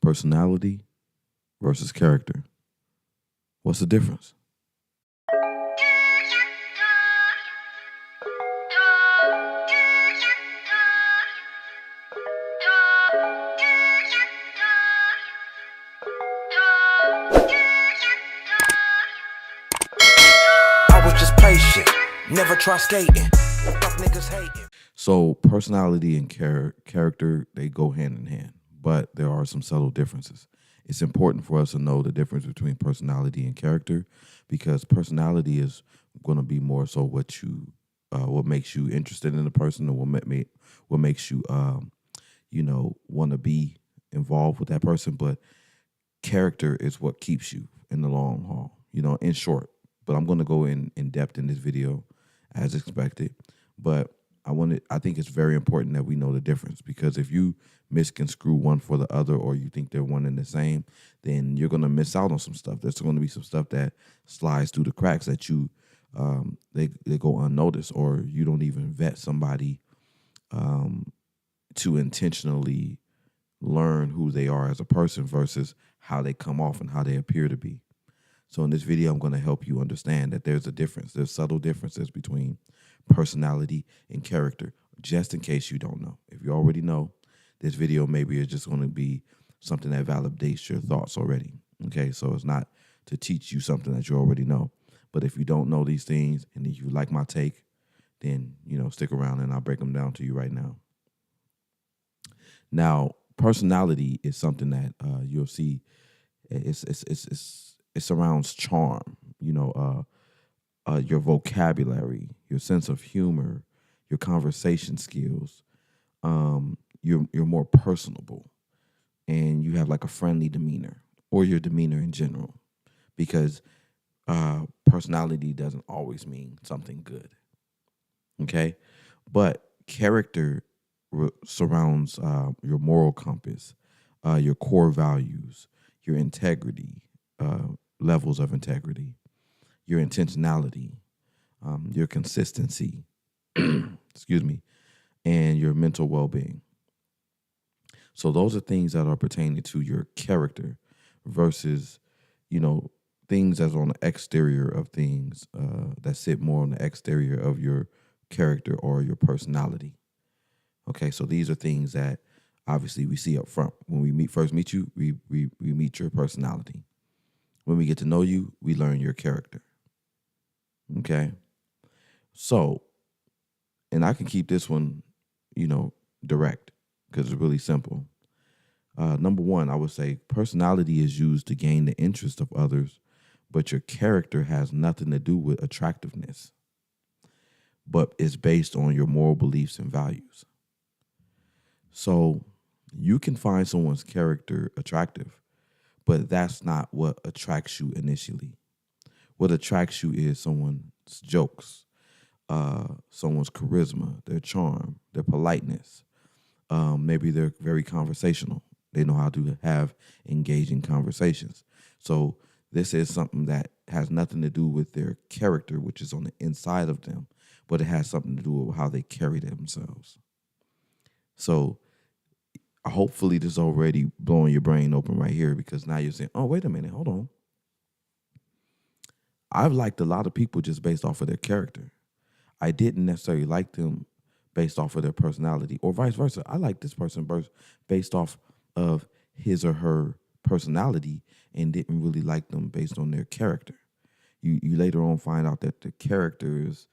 Personality versus character. What's the difference? I was just patient, never try skating. Fuck niggas hating. So personality and character, they go hand in hand, but there are some subtle differences. It's important for us to know the difference between personality and character, because personality is going to be more so what makes you interested in the person, and what makes you want to be involved with that person. But character is what keeps you in the long haul. In short. But I'm going to go in depth in this video as expected. But I think it's very important that we know the difference, because if you misconstrue one for the other, or you think they're one and the same, then you're going to miss out on some stuff. There's going to be some stuff that slides through the cracks that they go unnoticed, or you don't even vet somebody to intentionally learn who they are as a person versus how they come off and how they appear to be. So in this video, I'm going to help you understand that there's a difference. There's subtle differences between personality and character, just in case you don't know. If you already know, this video maybe is just going to be something that validates your thoughts already. Okay, so it's not to teach you something that you already know. But if you don't know these things and if you like my take, then, stick around and I'll break them down to you right now. Now, personality is something that you'll see. It surrounds charm, your vocabulary, your sense of humor, your conversation skills. You're more personable, and you have like a friendly demeanor, or your demeanor in general, because personality doesn't always mean something good. Okay, but character surrounds your moral compass, your core values, your integrity, levels of integrity, your intentionality, your consistency, excuse me, and your mental well-being. So those are things that are pertaining to your character versus, things that's on the exterior of things that sit more on the exterior of your character or your personality. Okay, so these are things that obviously we see up front. When we first meet you, we meet your personality. When we get to know you, we learn your character. Okay? So, and I can keep this one, direct, because it's really simple. Number one, I would say personality is used to gain the interest of others, but your character has nothing to do with attractiveness, but it's based on your moral beliefs and values. So you can find someone's character attractive, but that's not what attracts you initially. What attracts you is someone's jokes, someone's charisma, their charm, their politeness. Maybe they're very conversational. They know how to have engaging conversations. So this is something that has nothing to do with their character, which is on the inside of them, but it has something to do with how they carry themselves. So hopefully this is already blowing your brain open right here, because now you're saying, oh, wait a minute, hold on. I've liked a lot of people just based off of their character. I didn't necessarily like them based off of their personality, or vice versa. I like this person based off of his or her personality and didn't really like them based on their character. You later on find out that the character is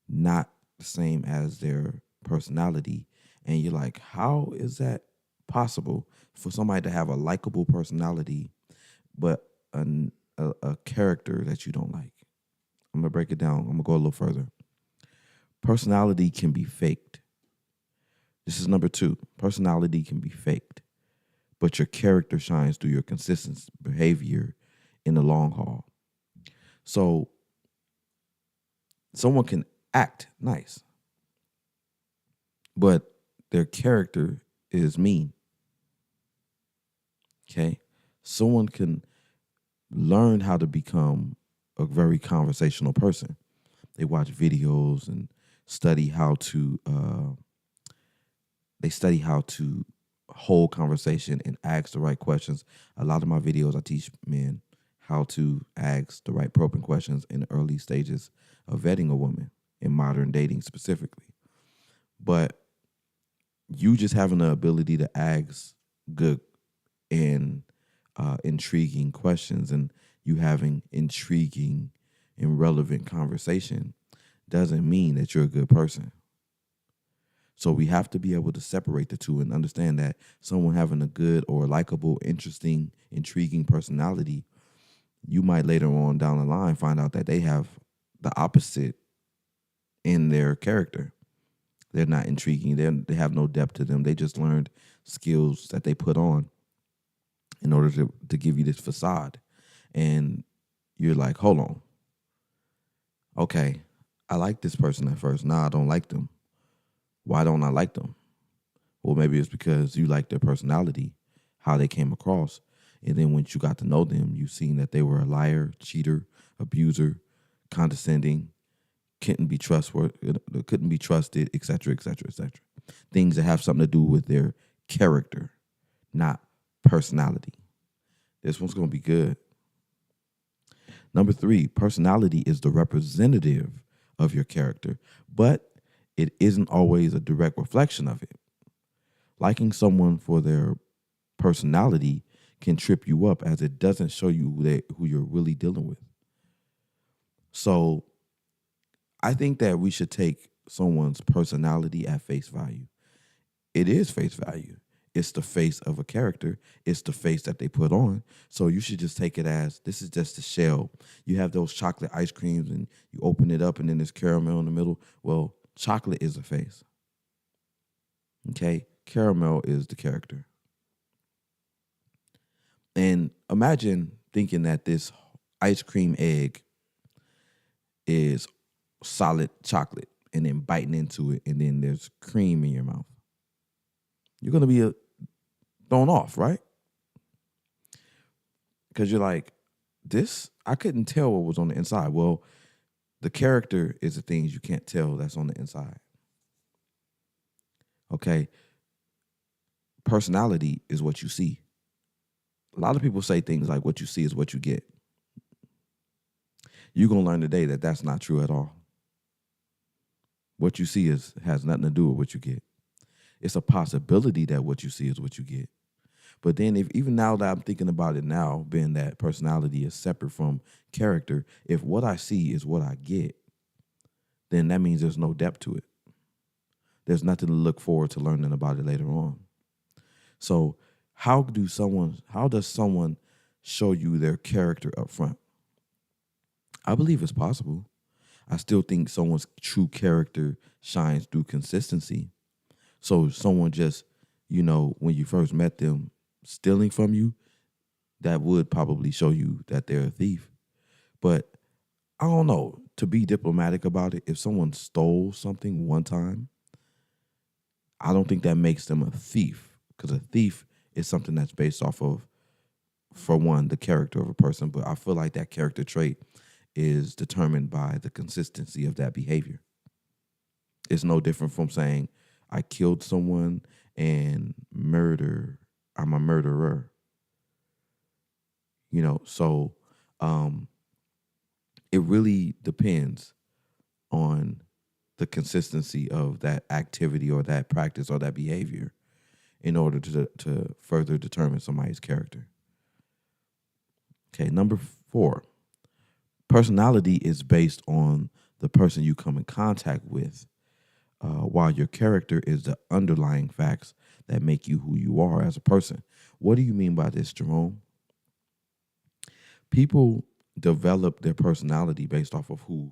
not the same as their personality, and you're like, how is that possible for somebody to have a likable personality but a character that you don't like? I'm going to break it down. I'm going to go a little further. Personality can be faked. This is number two. Personality can be faked, but your character shines through your consistent behavior in the long haul. So someone can act nice, but their character is mean. Okay? Someone can learn how to become a very conversational person. They watch videos and study how to hold conversation and ask the right questions. A lot of my videos, I teach men how to ask the right probing questions in the early stages of vetting a woman in modern dating specifically. But you just having the ability to ask good and intriguing questions, and you having intriguing and relevant conversation doesn't mean that you're a good person. So we have to be able to separate the two and understand that someone having a good or likable, interesting, intriguing personality, you might later on down the line find out that they have the opposite in their character. They're not intriguing. They have no depth to them. They just learned skills that they put on in order to give you this facade. And you're like, hold on. Okay, I like this person at first. Now I don't like them. Why don't I like them? Well, maybe it's because you like their personality, how they came across. And then once you got to know them, you seen that they were a liar, cheater, abuser, condescending, couldn't be trusted, et cetera, et cetera, et cetera. Things that have something to do with their character, not personality. This one's going to be good. Number 3, personality is the representative of your character, but it isn't always a direct reflection of it. Liking someone for their personality can trip you up as it doesn't show you who you're really dealing with. So I think that we should take someone's personality at face value. It is face value. It's the face of a character. It's the face that they put on. So you should just take it as this is just the shell. You have those chocolate ice creams and you open it up and then there's caramel in the middle. Well, chocolate is the face. Okay? Caramel is the character. And imagine thinking that this ice cream egg is solid chocolate and then biting into it and then there's cream in your mouth. You're going to be thrown off, right? Because you're like, I couldn't tell what was on the inside. Well, the character is the things you can't tell that's on the inside. Okay? Personality is what you see. A lot of people say things like what you see is what you get. You're going to learn today that that's not true at all. What you see has nothing to do with what you get. It's a possibility that what you see is what you get. But then even now that I'm thinking about it now, being that personality is separate from character, if what I see is what I get, then that means there's no depth to it. There's nothing to look forward to learning about it later on. So how does someone show you their character up front? I believe it's possible. I still think someone's true character shines through consistency. So someone just, when you first met them, stealing from you, that would probably show you that they're a thief. But I don't know, to be diplomatic about it, if someone stole something one time, I don't think that makes them a thief, because a thief is something that's based off of, for one, the character of a person. But I feel like that character trait is determined by the consistency of that behavior. It's no different from saying, I killed someone and I'm a murderer. So it really depends on the consistency of that activity or that practice or that behavior in order to further determine somebody's character. Okay, number 4, personality is based on the person you come in contact with, while your character is the underlying facts that make you who you are as a person. What do you mean by this, Jerome? People develop their personality based off of who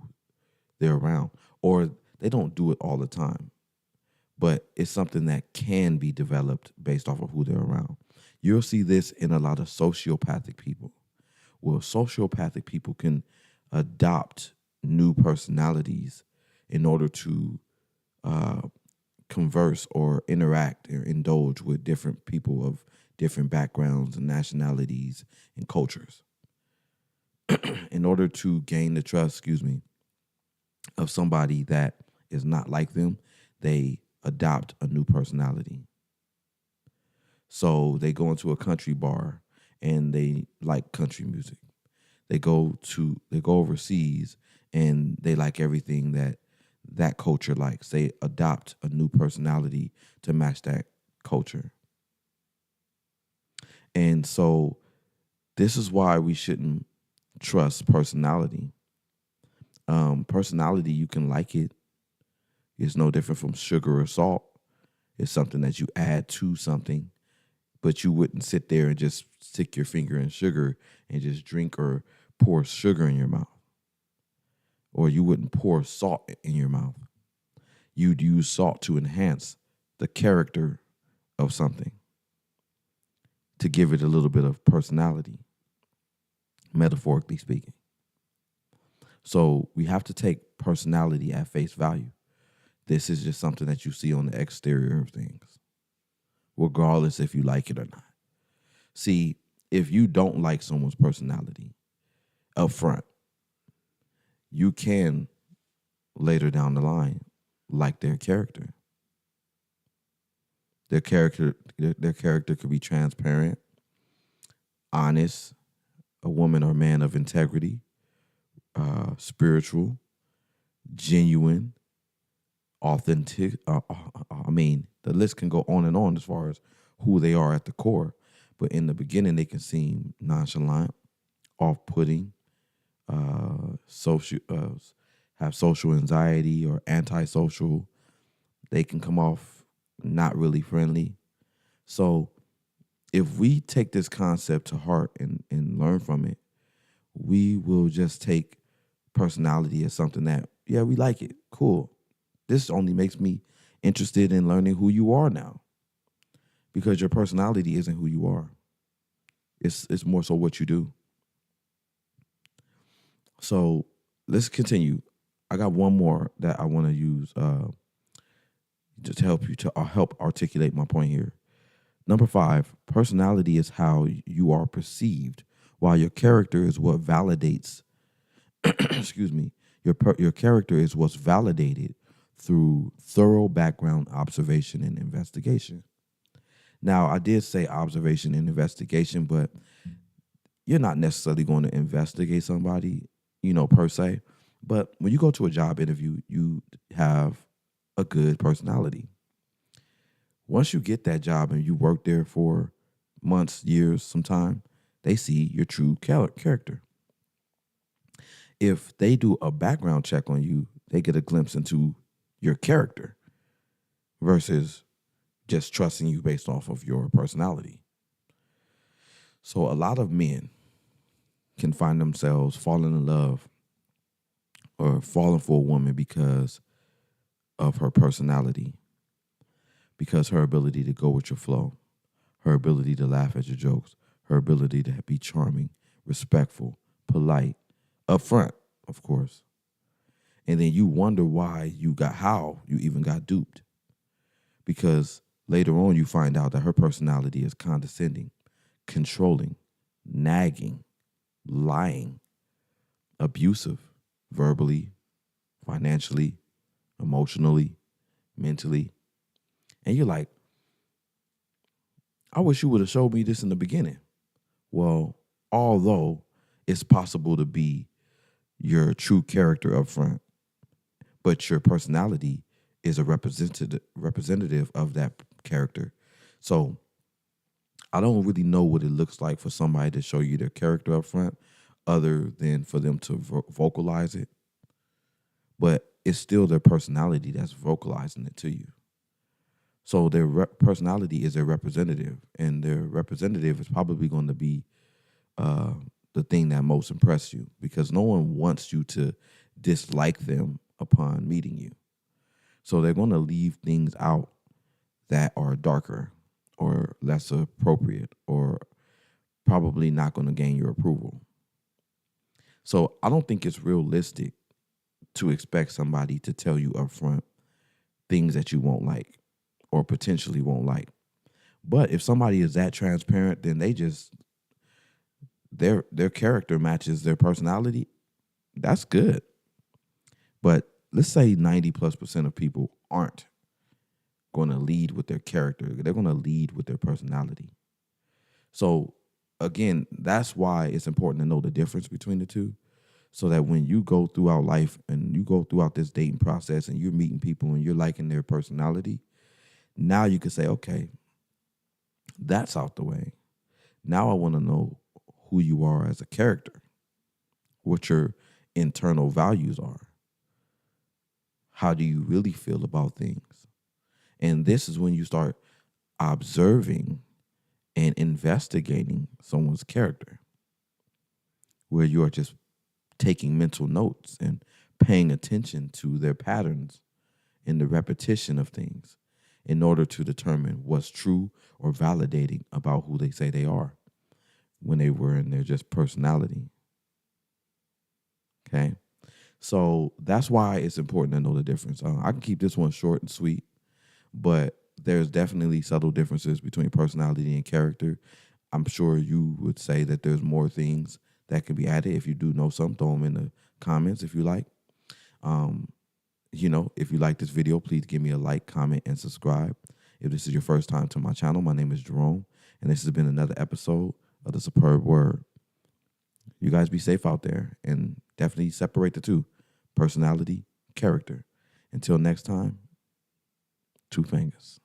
they're around, or they don't do it all the time, but it's something that can be developed based off of who they're around. You'll see this in a lot of sociopathic people. Well, sociopathic people can adopt new personalities in order to converse or interact or indulge with different people of different backgrounds and nationalities and cultures. In order to gain the trust, of somebody that is not like them, they adopt a new personality. So they go into a country bar and they like country music. They go overseas and they like everything that that culture likes. They adopt a new personality to match that culture. And so this is why we shouldn't trust personality. Personality, you can like it. It's no different from sugar or salt. It's something that you add to something, but you wouldn't sit there and just stick your finger in sugar and just drink or pour sugar in your mouth. Or you wouldn't pour salt in your mouth. You'd use salt to enhance the character of something, to give it a little bit of personality, metaphorically speaking. So we have to take personality at face value. This is just something that you see on the exterior of things, regardless if you like it or not. See, if you don't like someone's personality up front, you can later down the line like their character. Their character could be transparent, honest, a woman or man of integrity, spiritual, genuine, authentic. I mean, the list can go on and on as far as who they are at the core. But in the beginning, they can seem nonchalant, off-putting, social, have social anxiety or antisocial. They can come off not really friendly. So if we take this concept to heart and learn from it, we will just take personality as something that, yeah, we like it. Cool. This only makes me interested in learning who you are now, because your personality isn't who you are. It's more so what you do. So let's continue. I got one more that I want to use just to help you to help articulate my point here. Number 5, personality is how you are perceived, while your character is what validates. excuse me. Your character is what's validated through thorough background observation and investigation. Now, I did say observation and investigation, but you're not necessarily going to investigate somebody, per se. But when you go to a job interview, you have a good personality. Once you get that job and you work there for months, years, some time, they see your true character. If they do a background check on you, they get a glimpse into your character versus just trusting you based off of your personality. So a lot of men can find themselves falling in love or falling for a woman because of her personality, because her ability to go with your flow, her ability to laugh at your jokes, her ability to be charming, respectful, polite, upfront, of course. And then you wonder how you even got duped. Because later on you find out that her personality is condescending, controlling, nagging, lying, abusive, verbally, financially, emotionally, mentally. And you're like, I wish you would have showed me this in the beginning. Well, although it's possible to be your true character up front, but your personality is a representative of that character. So I don't really know what it looks like for somebody to show you their character up front other than for them to vocalize it. But it's still their personality that's vocalizing it to you. So their personality is their representative, and their representative is probably going to be the thing that most impressed you, because no one wants you to dislike them upon meeting you. So they're going to leave things out that are darker or less appropriate or probably not going to gain your approval. So I don't think it's realistic to expect somebody to tell you up front things that you won't like or potentially won't like. But if somebody is that transparent, then their character matches their personality. That's good. But let's say 90+% of people aren't going to lead with their character. They're going to lead with their personality. So again, that's why it's important to know the difference between the two, so that when you go throughout life and you go throughout this dating process and you're meeting people and you're liking their personality, now you can say, okay, that's out the way. Now I want to know who you are as a character, what your internal values are. How do you really feel about things? And this is when you start observing and investigating someone's character, where you are just taking mental notes and paying attention to their patterns and the repetition of things in order to determine what's true or validating about who they say they are when they were in their just personality. Okay. So that's why it's important to know the difference. I can keep this one short and sweet, but there's definitely subtle differences between personality and character. I'm sure you would say that there's more things that can be added. If you do know some, throw them in the comments if you like. Um, if you like this video, please give me a like, comment, and subscribe. If this is your first time to my channel, my name is Jerome, and this has been another episode of The Superb Word. You guys be safe out there, and definitely separate the two, personality, character. Until next time, two fingers.